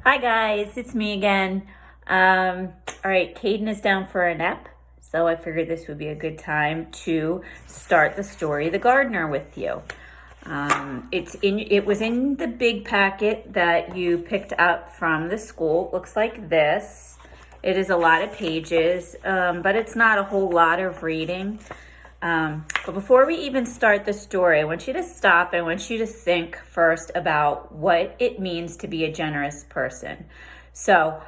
Hi guys, it's me again. All right, Caden is down for a nap, so I figured this would be a good time to start the story, The Gardener, with you. It was in the big packet that you picked up from the school. It looks like this. It is a lot of pages, but it's not a whole lot of reading. But before we even start the story, I want you to stop. I want you to think first about what it means to be a generous person. So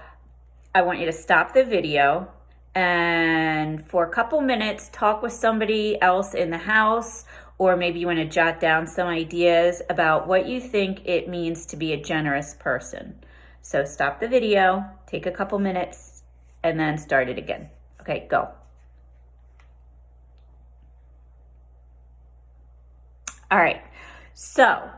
I want you to stop the video and for a couple minutes talk with somebody else in the house, or maybe you want to jot down some ideas about what you think it means to be a generous person. So stop the video, take a couple minutes, and then start it again. Okay, go. All right, so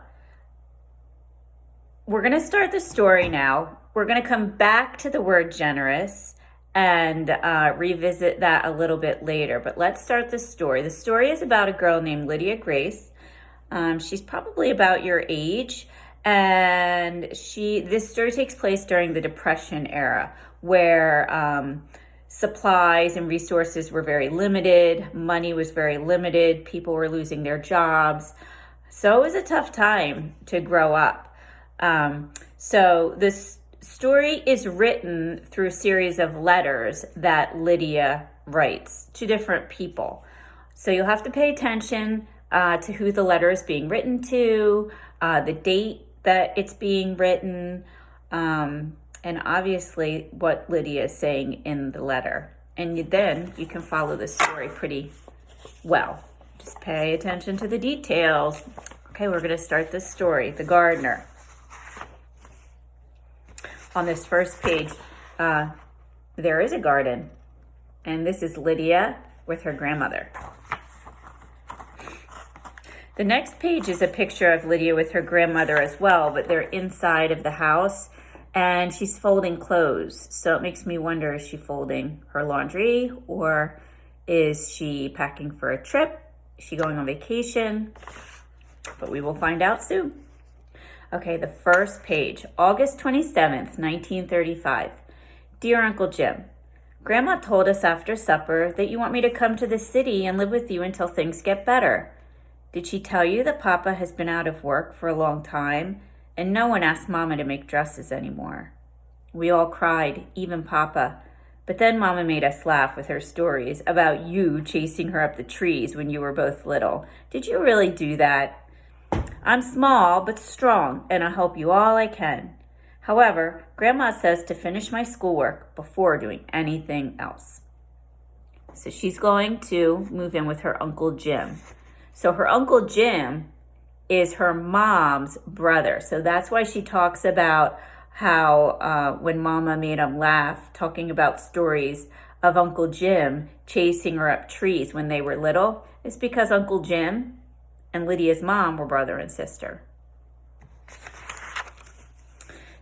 we're going to start the story now. We're going to come back to the word generous and revisit that a little bit later. But let's start the story. The story is about a girl named Lydia Grace. She's probably about your age. And this story takes place during the Depression era, where supplies and resources were very limited, money was very limited, people were losing their jobs. So it was a tough time to grow up. So this story is written through a series of letters that Lydia writes to different people. So you'll have to pay attention to who the letter is being written to, the date that it's being written, and obviously what Lydia is saying in the letter. And then you can follow the story pretty well. Just pay attention to the details. Okay, we're going to start this story, The Gardener. On this first page, there is a garden, and this is Lydia with her grandmother. The next page is a picture of Lydia with her grandmother as well, but they're inside of the house, and she's folding clothes. So it makes me wonder, is she folding her laundry, or is she packing for a trip? Is she going on vacation? But we will find out soon. Okay, the first page, August 27th, 1935. Dear Uncle Jim, Grandma told us after supper that you want me to come to the city and live with you until things get better. Did she tell you that Papa has been out of work for a long time and no one asked Mama to make dresses anymore? We all cried, even Papa. But then Mama made us laugh with her stories about you chasing her up the trees when you were both little. Did you really do that? I'm small but strong, and I'll help you all I can. However, Grandma says to finish my schoolwork before doing anything else. So she's going to move in with her Uncle Jim. So her Uncle Jim is her mom's brother. So that's why she talks about how when Mama made him laugh, talking about stories of Uncle Jim chasing her up trees when they were little. It's because Uncle Jim and Lydia's mom were brother and sister.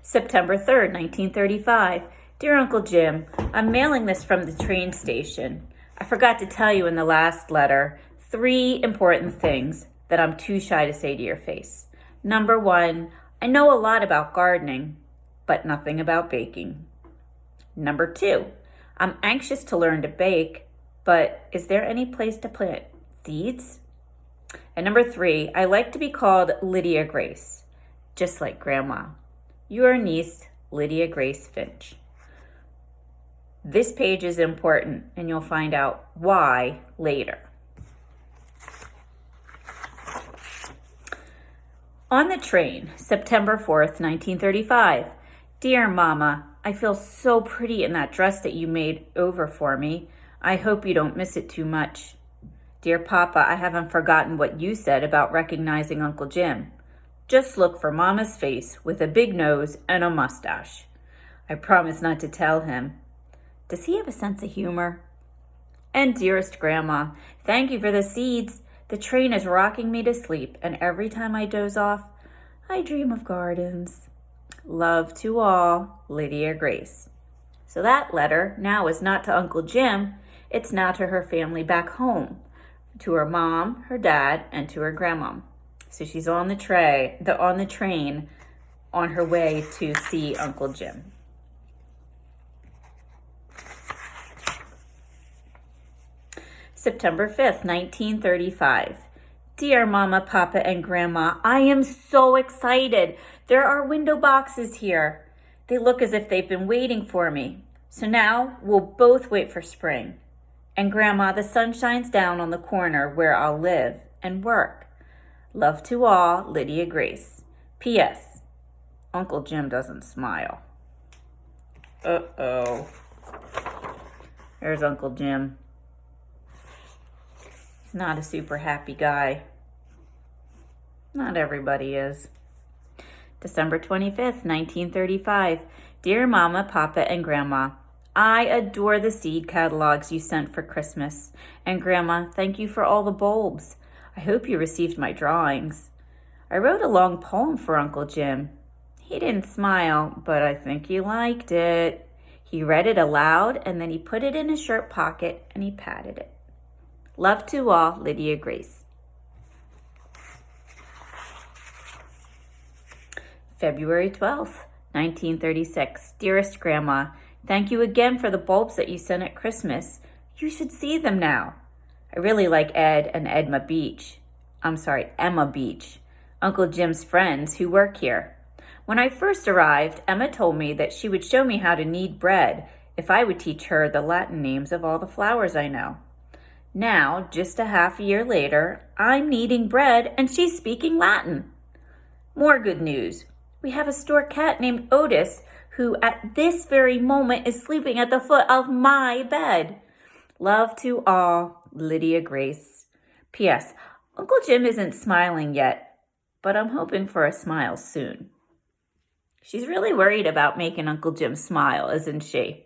September 3rd, 1935. Dear Uncle Jim, I'm mailing this from the train station. I forgot to tell you in the last letter 3 important things that I'm too shy to say to your face. Number 1, I know a lot about gardening, but nothing about baking. Number 2, I'm anxious to learn to bake, but is there any place to plant seeds? And number 3, I like to be called Lydia Grace, just like Grandma. Your niece, Lydia Grace Finch. This page is important, and you'll find out why later. On the train, September 4th, 1935. Dear Mama, I feel so pretty in that dress that you made over for me. I hope you don't miss it too much. Dear Papa, I haven't forgotten what you said about recognizing Uncle Jim. Just look for Mama's face with a big nose and a mustache. I promise not to tell him. Does he have a sense of humor? And dearest Grandma, thank you for the seeds. The train is rocking me to sleep, and every time I doze off, I dream of gardens. Love to all, Lydia Grace. So that letter now is not to Uncle Jim, it's now to her family back home, to her mom, her dad, and to her grandma. So she's on the train on her way to see Uncle Jim. September 5th, 1935. Dear Mama, Papa, and Grandma, I am so excited. There are window boxes here. They look as if they've been waiting for me. So now we'll both wait for spring. And Grandma, the sun shines down on the corner where I'll live and work. Love to all, Lydia Grace. P.S. Uncle Jim doesn't smile. Uh-oh. There's Uncle Jim. He's not a super happy guy. Not everybody is. December 25th, 1935. Dear Mama, Papa, and Grandma, I adore the seed catalogs you sent for Christmas. And Grandma, thank you for all the bulbs. I hope you received my drawings. I wrote a long poem for Uncle Jim. He didn't smile, but I think he liked it. He read it aloud, and then he put it in his shirt pocket, and he patted it. Love to all, Lydia Grace. February 12th, 1936. Dearest Grandma, thank you again for the bulbs that you sent at Christmas. You should see them now. I really like Ed and Emma Beach, Uncle Jim's friends who work here. When I first arrived, Emma told me that she would show me how to knead bread if I would teach her the Latin names of all the flowers I know. Now, just a half a year later, I'm kneading bread and she's speaking Latin. More good news. We have a store cat named Otis who at this very moment is sleeping at the foot of my bed. Love to all, Lydia Grace. P.S. Uncle Jim isn't smiling yet, but I'm hoping for a smile soon. She's really worried about making Uncle Jim smile, isn't she?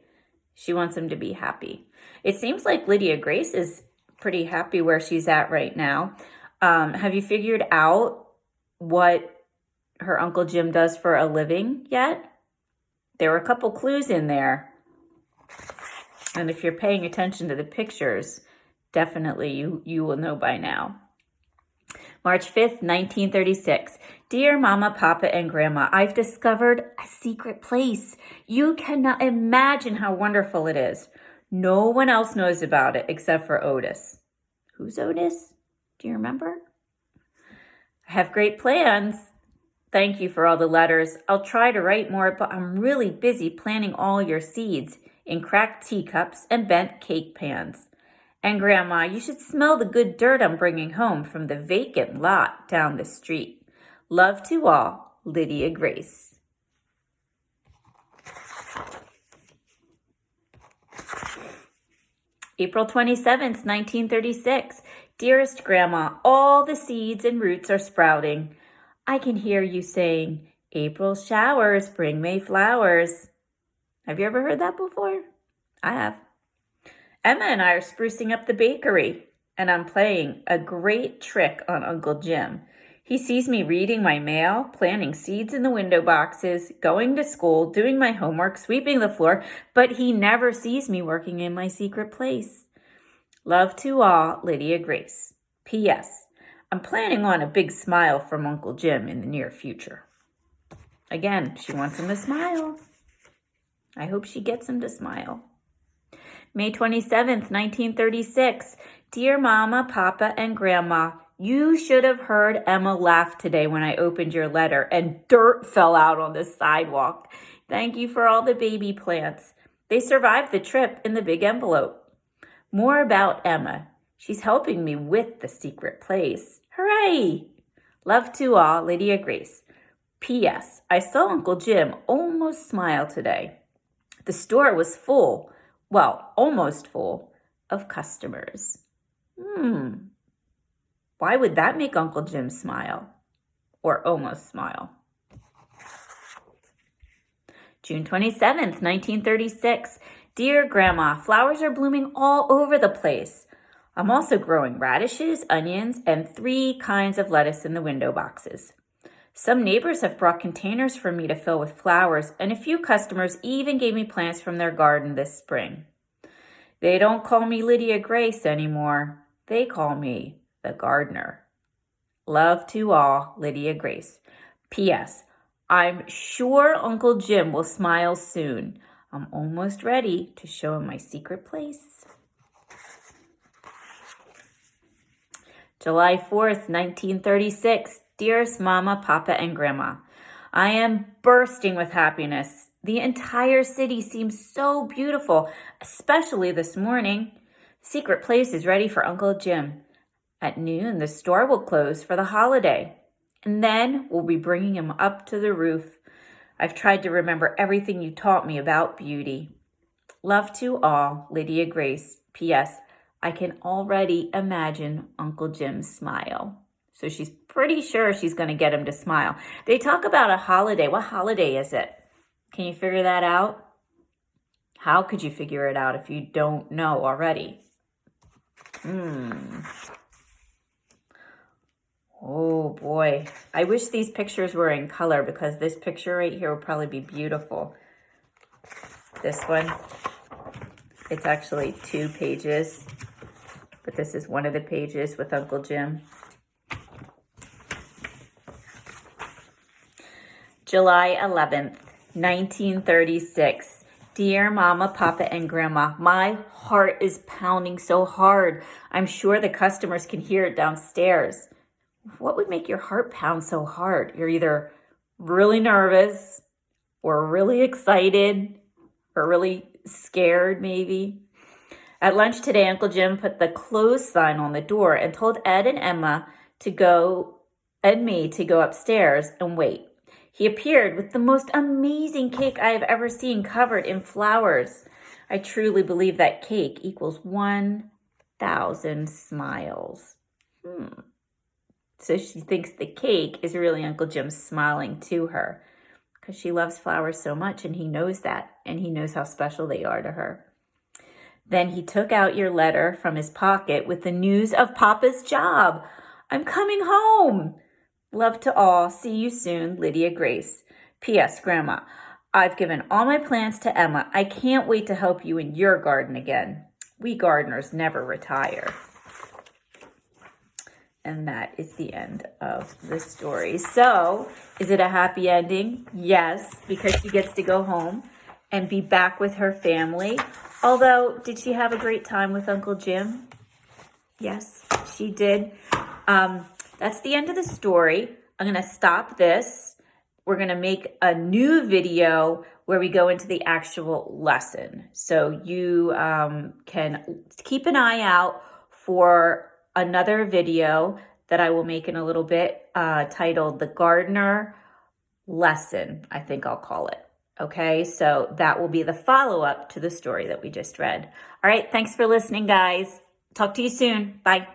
She wants him to be happy. It seems like Lydia Grace is pretty happy where she's at right now. Have you figured out what her Uncle Jim does for a living yet? There were a couple clues in there. And if you're paying attention to the pictures, definitely you will know by now. March 5th, 1936. Dear Mama, Papa, and Grandma, I've discovered a secret place. You cannot imagine how wonderful it is. No one else knows about it except for Otis. Who's Otis? Do you remember? I have great plans. Thank you for all the letters. I'll try to write more, but I'm really busy planting all your seeds in cracked teacups and bent cake pans. And Grandma, you should smell the good dirt I'm bringing home from the vacant lot down the street. Love to all, Lydia Grace. April 27th, 1936. Dearest Grandma, all the seeds and roots are sprouting. I can hear you saying, April showers bring May flowers. Have you ever heard that before? I have. Emma and I are sprucing up the bakery, and I'm playing a great trick on Uncle Jim. He sees me reading my mail, planting seeds in the window boxes, going to school, doing my homework, sweeping the floor, but he never sees me working in my secret place. Love to all, Lydia Grace. P.S. I'm planning on a big smile from Uncle Jim in the near future. Again, she wants him to smile. I hope she gets him to smile. May 27th, 1936. Dear Mama, Papa, and Grandma, you should have heard Emma laugh today when I opened your letter and dirt fell out on the sidewalk. Thank you for all the baby plants. They survived the trip in the big envelope. More about Emma. She's helping me with the secret place. Hooray! Love to all, Lydia Grace. P.S. I saw Uncle Jim almost smile today. The store was full. Well, almost full of customers. Why would that make Uncle Jim smile? Or almost smile? June 27th, 1936. Dear Grandma, flowers are blooming all over the place. I'm also growing radishes, onions, and 3 kinds of lettuce in the window boxes. Some neighbors have brought containers for me to fill with flowers, and a few customers even gave me plants from their garden this spring. They don't call me Lydia Grace anymore. They call me the gardener. Love to all, Lydia Grace. P.S. I'm sure Uncle Jim will smile soon. I'm almost ready to show him my secret place. July 4th, 1936. Dearest Mama, Papa, and Grandma, I am bursting with happiness. The entire city seems so beautiful, especially this morning. Secret place is ready for Uncle Jim. At noon, the store will close for the holiday, and then we'll be bringing him up to the roof. I've tried to remember everything you taught me about beauty. Love to all, Lydia Grace. P.S. I can already imagine Uncle Jim's smile. So she's pretty sure she's going to get him to smile. They talk about a holiday. What holiday is it? Can you figure that out? How could you figure it out if you don't know already? Oh boy. I wish these pictures were in color because this picture right here would probably be beautiful. This one, it's actually 2 pages, but this is one of the pages with Uncle Jim. July 11th, 1936. Dear Mama, Papa, and Grandma, my heart is pounding so hard. I'm sure the customers can hear it downstairs. What would make your heart pound so hard? You're either really nervous or really excited or really scared maybe. At lunch today, Uncle Jim put the close sign on the door and told Ed and Emma and me to go upstairs and wait. He appeared with the most amazing cake I have ever seen, covered in flowers. I truly believe that cake equals 1,000 smiles. So she thinks the cake is really Uncle Jim smiling to her because she loves flowers so much, and he knows that, and he knows how special they are to her. Then he took out your letter from his pocket with the news of Papa's job. I'm coming home. Love to all. See you soon, Lydia Grace. P.S. Grandma, I've given all my plants to Emma. I can't wait to help you in your garden again. We gardeners never retire. And that is the end of the story. So, is it a happy ending? Yes, because she gets to go home and be back with her family. Although, did she have a great time with Uncle Jim? Yes, she did. That's the end of the story. I'm going to stop this. We're going to make a new video where we go into the actual lesson. So you can keep an eye out for another video that I will make in a little bit titled The Gardener Lesson, I think I'll call it. Okay, so that will be the follow-up to the story that we just read. All right, thanks for listening, guys. Talk to you soon. Bye.